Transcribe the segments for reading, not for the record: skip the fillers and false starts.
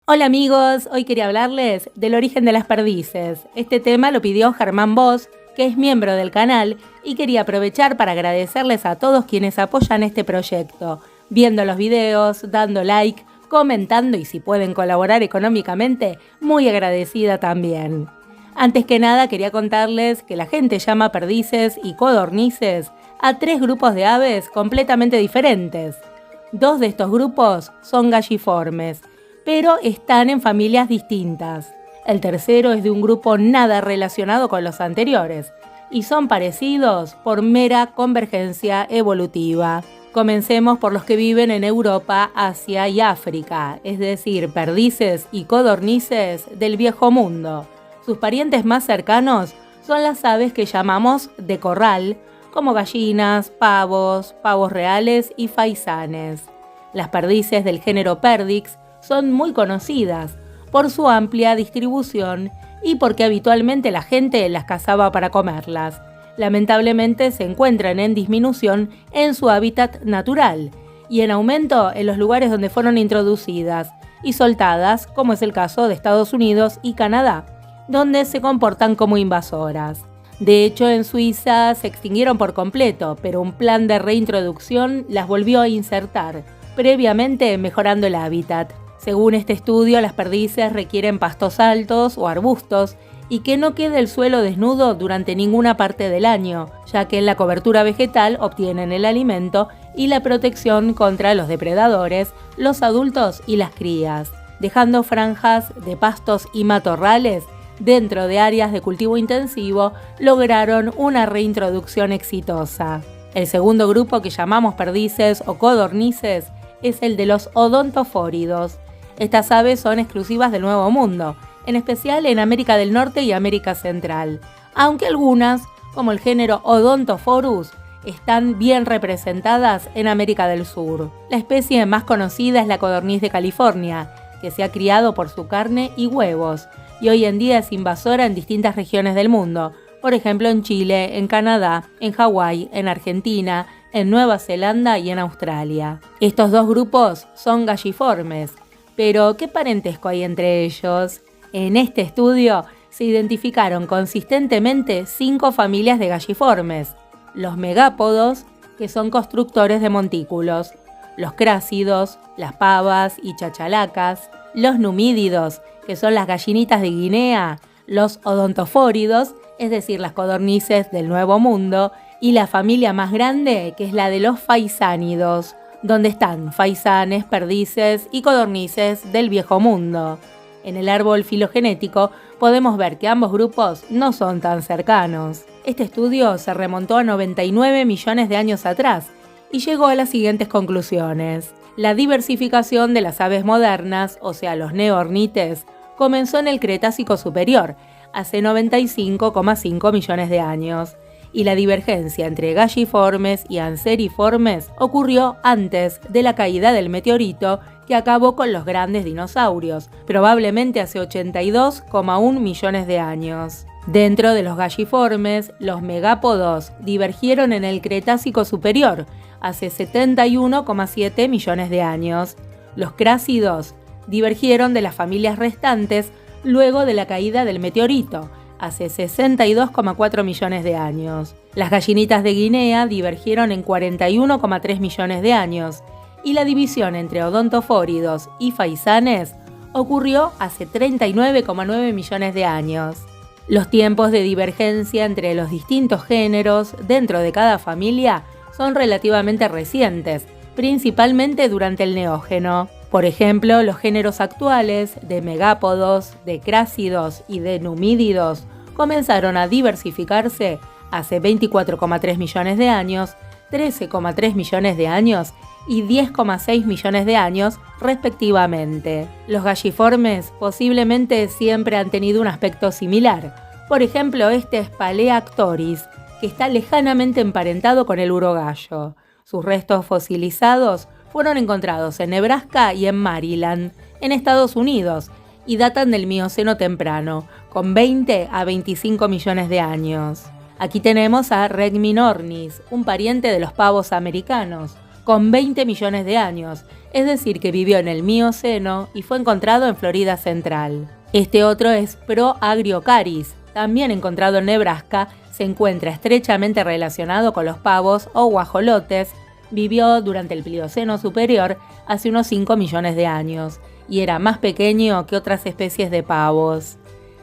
Hola amigos, hoy quería hablarles del origen de las perdices. Este tema lo pidió Germán Bosch, que es miembro del canal, y quería aprovechar para agradecerles a todos quienes apoyan este proyecto, viendo los videos, dando like, comentando y si pueden colaborar económicamente, muy agradecida también. Antes que nada quería contarles que la gente llama perdices y codornices a 3 grupos de aves completamente diferentes. 2 de estos grupos son galliformes, pero están en familias distintas. El tercero es de un grupo nada relacionado con los anteriores, y son parecidos por mera convergencia evolutiva. Comencemos por los que viven en Europa, Asia y África, es decir, perdices y codornices del Viejo Mundo. Sus parientes más cercanos son las aves que llamamos de corral, como gallinas, pavos reales y faisanes. Las perdices del género Perdix son muy conocidas por su amplia distribución y porque habitualmente la gente las cazaba para comerlas. Lamentablemente se encuentran en disminución en su hábitat natural y en aumento en los lugares donde fueron introducidas y soltadas, como es el caso de Estados Unidos y Canadá, donde se comportan como invasoras. De hecho, en Suiza se extinguieron por completo, pero un plan de reintroducción las volvió a insertar, previamente mejorando el hábitat. Según este estudio, las perdices requieren pastos altos o arbustos y que no quede el suelo desnudo durante ninguna parte del año, ya que en la cobertura vegetal obtienen el alimento y la protección contra los depredadores, los adultos y las crías, dejando franjas de pastos y matorrales. Dentro de áreas de cultivo intensivo, lograron una reintroducción exitosa. El segundo grupo que llamamos perdices o codornices es el de los odontofóridos. Estas aves son exclusivas del Nuevo Mundo, en especial en América del Norte y América Central, aunque algunas, como el género Odontophorus, están bien representadas en América del Sur. La especie más conocida es la codorniz de California, que se ha criado por su carne y huevos, y hoy en día es invasora en distintas regiones del mundo, por ejemplo en Chile, en Canadá, en Hawái, en Argentina, en Nueva Zelanda y en Australia. Estos 2 grupos son galliformes, pero ¿qué parentesco hay entre ellos? En este estudio se identificaron consistentemente 5 familias de galliformes: los megápodos, que son constructores de montículos, los crásidos, las pavas y chachalacas, los numídidos, que son las gallinitas de Guinea, los odontofóridos, es decir, las codornices del Nuevo Mundo, y la familia más grande, que es la de los faisánidos, donde están faisanes, perdices y codornices del Viejo Mundo. En el árbol filogenético podemos ver que ambos grupos no son tan cercanos. Este estudio se remontó a 99 millones de años atrás y llegó a las siguientes conclusiones. La diversificación de las aves modernas, o sea los neornites, comenzó en el Cretácico Superior, hace 95,5 millones de años, y la divergencia entre galliformes y anseriformes ocurrió antes de la caída del meteorito que acabó con los grandes dinosaurios, probablemente hace 82,1 millones de años. Dentro de los galliformes, los megápodos divergieron en el Cretácico Superior, hace 71,7 millones de años. Los crásidos divergieron de las familias restantes luego de la caída del meteorito, hace 62,4 millones de años. Las gallinitas de Guinea divergieron en 41,3 millones de años, y la división entre odontofóridos y faisanes ocurrió hace 39,9 millones de años. Los tiempos de divergencia entre los distintos géneros dentro de cada familia son relativamente recientes, principalmente durante el Neógeno. Por ejemplo, los géneros actuales de megápodos, de crásidos y de numídidos comenzaron a diversificarse hace 24,3 millones de años, 13,3 millones de años y 10,6 millones de años, respectivamente. Los galliformes posiblemente siempre han tenido un aspecto similar. Por ejemplo, este es Paleactoris, que está lejanamente emparentado con el urogallo. Sus restos fosilizados fueron encontrados en Nebraska y en Maryland, en Estados Unidos, y datan del Mioceno temprano, con 20 a 25 millones de años. Aquí tenemos a Regminornis, un pariente de los pavos americanos, con 20 millones de años, es decir, que vivió en el Mioceno y fue encontrado en Florida Central. Este otro es Proagriocaris, también encontrado en Nebraska, se encuentra estrechamente relacionado con los pavos o guajolotes, vivió durante el Plioceno superior hace unos 5 millones de años y era más pequeño que otras especies de pavos.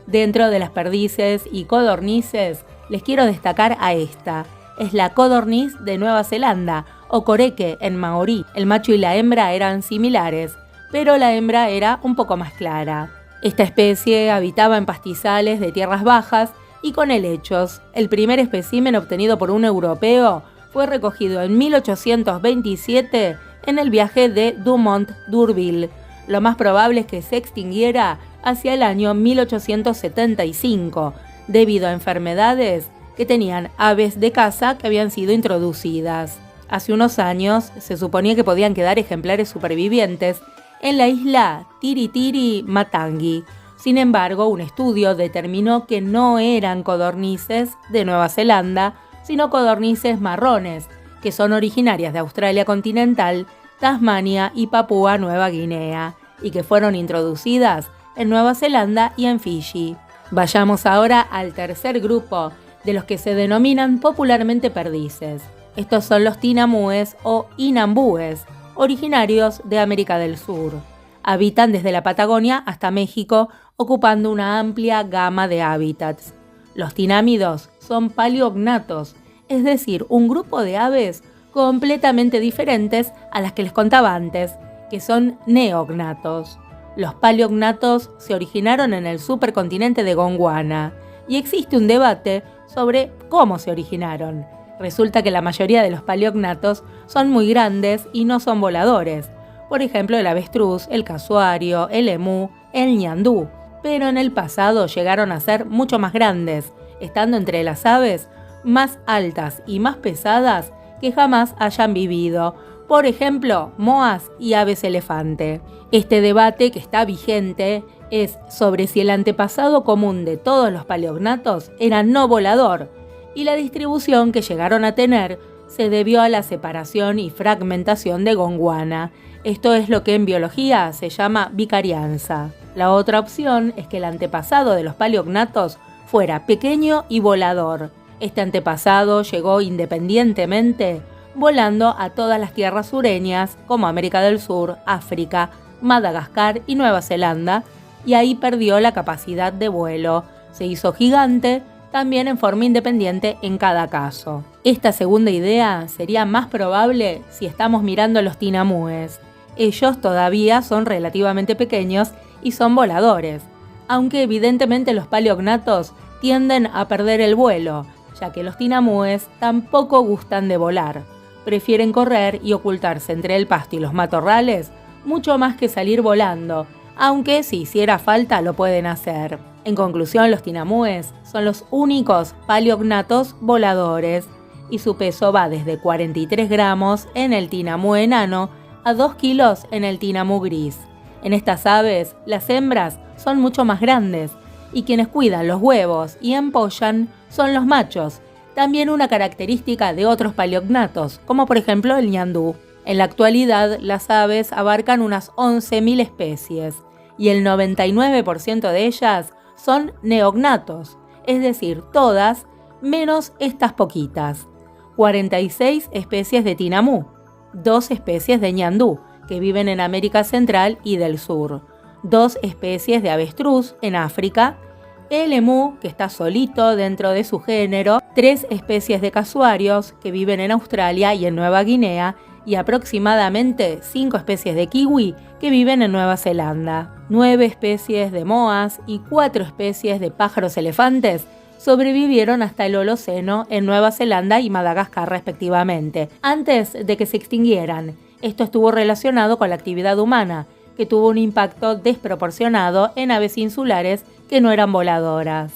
Dentro de las perdices y codornices, les quiero destacar a esta. Es la codorniz de Nueva Zelanda, o coreque en maorí. El macho y la hembra eran similares, pero la hembra era un poco más clara. Esta especie habitaba en pastizales de tierras bajas y con helechos. El primer espécimen obtenido por un europeo fue recogido en 1827 en el viaje de Dumont-D'Urville. Lo más probable es que se extinguiera hacia el año 1875, debido a enfermedades que tenían aves de caza que habían sido introducidas. Hace unos años se suponía que podían quedar ejemplares supervivientes en la isla Tiritiri Matangi. Sin embargo, un estudio determinó que no eran codornices de Nueva Zelanda, sino codornices marrones, que son originarias de Australia continental, Tasmania y Papúa Nueva Guinea, y que fueron introducidas en Nueva Zelanda y en Fiji. Vayamos ahora al tercer grupo, de los que se denominan popularmente perdices. Estos son los tinamúes o inambúes, originarios de América del Sur. Habitan desde la Patagonia hasta México, ocupando una amplia gama de hábitats. Los tinámidos son paleognatos, es decir, un grupo de aves completamente diferentes a las que les contaba antes, que son neognatos. Los paleognatos se originaron en el supercontinente de Gondwana y existe un debate sobre cómo se originaron. Resulta que la mayoría de los paleognatos son muy grandes y no son voladores. Por ejemplo, el avestruz, el casuario, el emú, el ñandú. Pero en el pasado llegaron a ser mucho más grandes, estando entre las aves más altas y más pesadas que jamás hayan vivido. Por ejemplo, moas y aves elefante. Este debate que está vigente es sobre si el antepasado común de todos los paleognatos era no volador, y la distribución que llegaron a tener se debió a la separación y fragmentación de Gondwana. Esto es lo que en biología se llama vicarianza. La otra opción es que el antepasado de los paleognatos fuera pequeño y volador. Este antepasado llegó independientemente, volando a todas las tierras sureñas como América del Sur, África, Madagascar y Nueva Zelanda, y ahí perdió la capacidad de vuelo. Se hizo gigante, también en forma independiente en cada caso. Esta segunda idea sería más probable si estamos mirando los tinamúes. Ellos todavía son relativamente pequeños y son voladores, aunque evidentemente los paleognatos tienden a perder el vuelo, ya que los tinamúes tampoco gustan de volar. Prefieren correr y ocultarse entre el pasto y los matorrales mucho más que salir volando, aunque si hiciera falta lo pueden hacer. En conclusión, los tinamúes son los únicos paleognatos voladores y su peso va desde 43 gramos en el tinamú enano a 2 kilos en el tinamú gris. En estas aves, las hembras son mucho más grandes y quienes cuidan los huevos y empollan son los machos, también una característica de otros paleognatos, como por ejemplo el ñandú. En la actualidad, las aves abarcan unas 11.000 especies y el 99% de ellas son neognatos, es decir, todas menos estas poquitas. 46 especies de tinamú, 2 especies de ñandú, que viven en América Central y del Sur, 2 especies de avestruz en África, el emú, que está solito dentro de su género, 3 especies de casuarios, que viven en Australia y en Nueva Guinea, y aproximadamente 5 especies de kiwi, que viven en Nueva Zelanda. 9 especies de moas y 4 especies de pájaros elefantes sobrevivieron hasta el Holoceno en Nueva Zelanda y Madagascar respectivamente, antes de que se extinguieran. Esto estuvo relacionado con la actividad humana, que tuvo un impacto desproporcionado en aves insulares que no eran voladoras.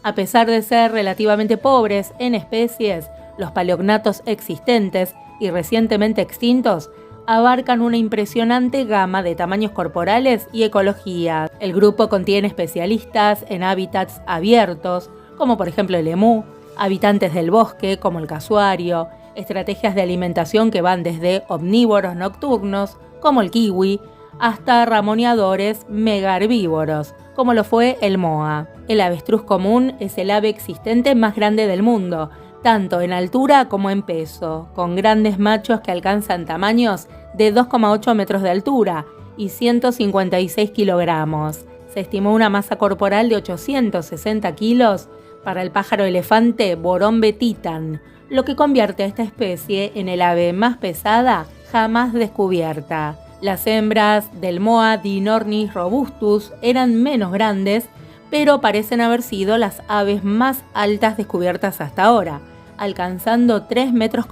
A pesar de ser relativamente pobres en especies, los paleognatos existentes y recientemente extintos abarcan una impresionante gama de tamaños corporales y ecología. El grupo contiene especialistas en hábitats abiertos, como por ejemplo el emú, habitantes del bosque, como el casuario, estrategias de alimentación que van desde omnívoros nocturnos, como el kiwi, hasta ramoneadores mega herbívoros, como lo fue el moa. El avestruz común es el ave existente más grande del mundo, tanto en altura como en peso, con grandes machos que alcanzan tamaños de 2,8 metros de altura y 156 kilogramos. Se estimó una masa corporal de 860 kilos para el pájaro elefante Borombe titan, lo que convierte a esta especie en el ave más pesada jamás descubierta. Las hembras del moa dinornis robustus eran menos grandes, pero parecen haber sido las aves más altas descubiertas hasta ahora, alcanzando 3,60 metros.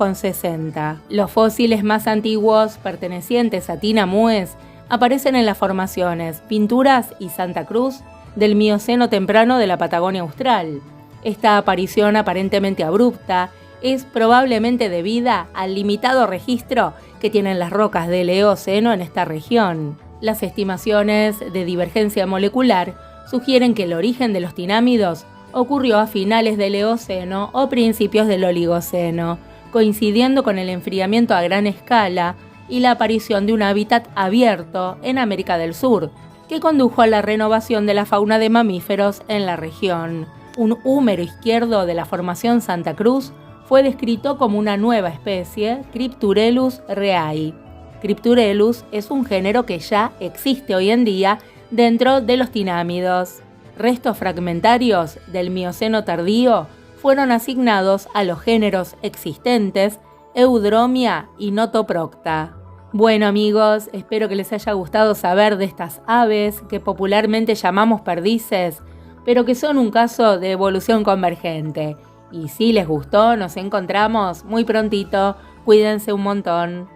Los fósiles más antiguos pertenecientes a tinamúes aparecen en las formaciones Pinturas y Santa Cruz del Mioceno temprano de la Patagonia Austral. Esta aparición aparentemente abrupta es probablemente debida al limitado registro que tienen las rocas del Eoceno en esta región. Las estimaciones de divergencia molecular sugieren que el origen de los tinámidos ocurrió a finales del Eoceno o principios del Oligoceno, coincidiendo con el enfriamiento a gran escala y la aparición de un hábitat abierto en América del Sur, que condujo a la renovación de la fauna de mamíferos en la región. Un húmero izquierdo de la formación Santa Cruz fue descrito como una nueva especie, Crypturellus reai. Crypturellus es un género que ya existe hoy en día dentro de los tinámidos. Restos fragmentarios del Mioceno tardío fueron asignados a los géneros existentes Eudromia y Notoprocta. Bueno amigos, espero que les haya gustado saber de estas aves que popularmente llamamos perdices, pero que son un caso de evolución convergente. Y si les gustó, nos encontramos muy prontito. Cuídense un montón.